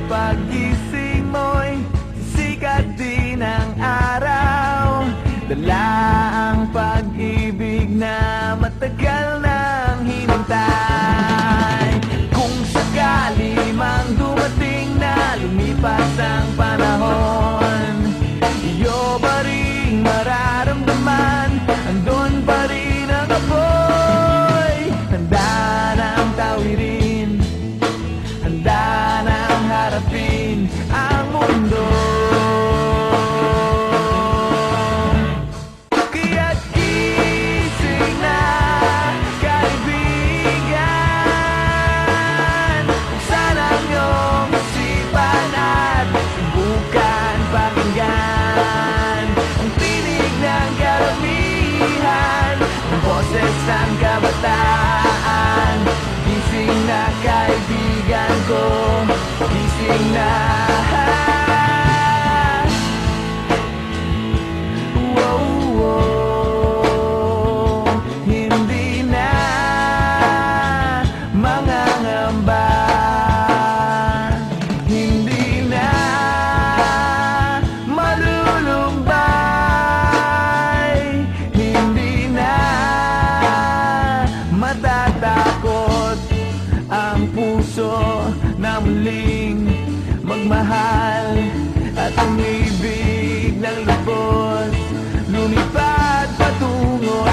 paggising mo'y sikat din ang araw. Dala ang pag-ibig na matagal nang hinintay. Kung sakali mang dumating na lumipas ang panahon, iyo ba rin mararamdaman? Andun pa rin ang apoy. Handa na ang tawirin, handa na ang harapin ang mundo. Kaya't gising na, kaibigan. Buksan ang iyong isipan at subukan pakinggan ang tinig ng karamihan, ang boses ng kabataan. Gising na kaibigan ko, gising na. Hindi na mangangamba, hindi na malulumbay, hindi na matatakot ang puso na muling magmahal at umibig ng lubos, lumipad patungo